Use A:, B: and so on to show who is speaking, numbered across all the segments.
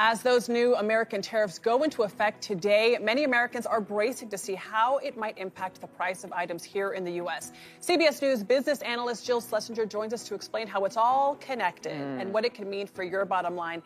A: As those new American tariffs go into effect today, many Americans are bracing to see how it might impact the price of items here in the U.S. CBS News business analyst Jill Schlesinger joins us to explain how it's all connected and what it can mean for your bottom line.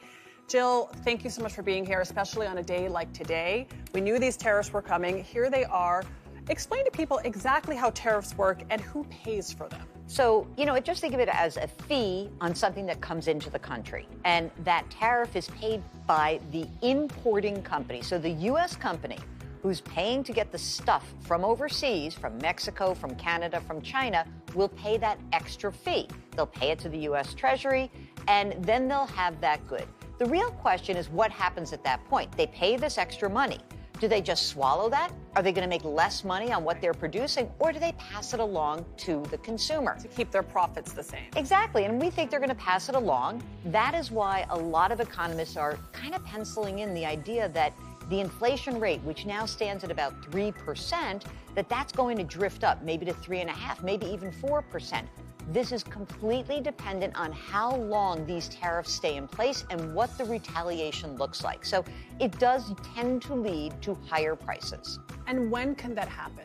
A: Jill, thank you so much for being here, especially on a day like today. We knew these tariffs were coming. Here they are. Explain to people exactly how tariffs work and who pays for them.
B: So, just think of it as a fee on something that comes into the country. And that tariff is paid by the importing company. So the U.S. company who's paying to get the stuff from overseas, from Mexico, from Canada, from China, will pay that extra fee. They'll pay it to the U.S. Treasury, and then they'll have that good. The real question is what happens at that point? They pay this extra money. Do they just swallow that? Are they going to make less money on what they're producing, or do they pass it along to the consumer?
A: To keep their profits the same.
B: Exactly, and we think they're going to pass it along. That is why a lot of economists are kind of penciling in the idea that the inflation rate, which now stands at about 3%, that's going to drift up, maybe to 3.5%, maybe even 4%. This is completely dependent on how long these tariffs stay in place and what the retaliation looks like. So it does tend to lead to higher prices.
A: And when can that happen?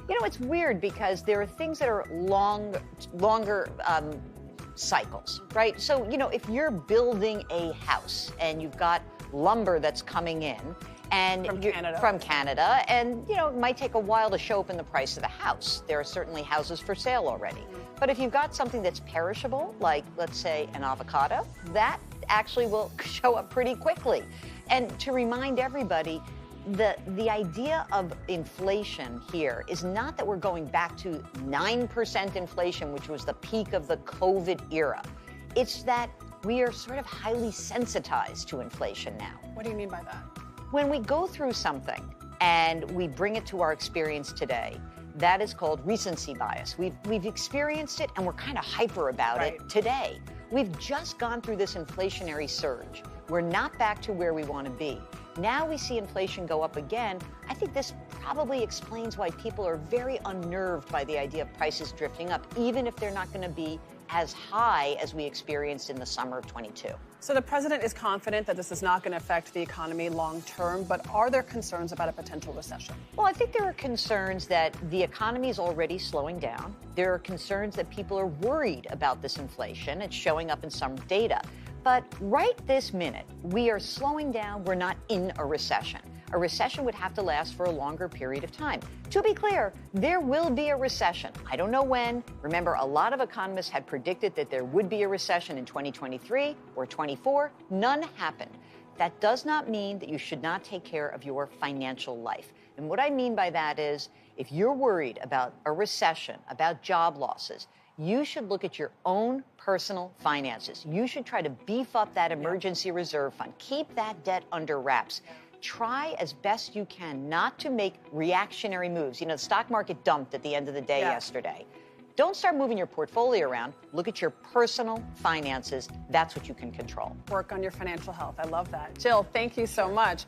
B: It's weird because there are things that are longer cycles, right? So, if you're building a house and you've got lumber that's coming in, and
A: from Canada,
B: and it might take a while to show up in the price of the house. There are certainly houses for sale already. But if you've got something that's perishable, like let's say an avocado, that actually will show up pretty quickly. And to remind everybody, the idea of inflation here is not that we're going back to 9% inflation, which was the peak of the COVID era. It's that we are sort of highly sensitized to inflation now.
A: What do you mean by that?
B: When we go through something and we bring it to our experience today, that is called recency bias. We've experienced it and we're kind of hyper about it today. We've just gone through this inflationary surge. We're not back to where we want to be. Now we see inflation go up again. I think this probably explains why people are very unnerved by the idea of prices drifting up, even if they're not going to be as high as we experienced in the summer of 22.
A: So the president is confident that this is not going to affect the economy long term, but are there concerns about a potential recession?
B: Well, I think there are concerns that the economy is already slowing down. There are concerns that people are worried about this inflation. It's showing up in some data. But right this minute, we are slowing down. We're not in a recession. A recession would have to last for a longer period of time. To be clear, there will be a recession. I don't know when. Remember, a lot of economists had predicted that there would be a recession in 2023 or 24. None happened. That does not mean that you should not take care of your financial life. And what I mean by that is, if you're worried about a recession, about job losses, you should look at your own personal finances. You should try to beef up that emergency reserve fund. Keep that debt under wraps. Try as best you can not to make reactionary moves. The stock market dumped at the end of the day yesterday. Don't start moving your portfolio around. Look at your personal finances. That's what you can control.
A: Work on your financial health. I love that. Jill, thank you so much.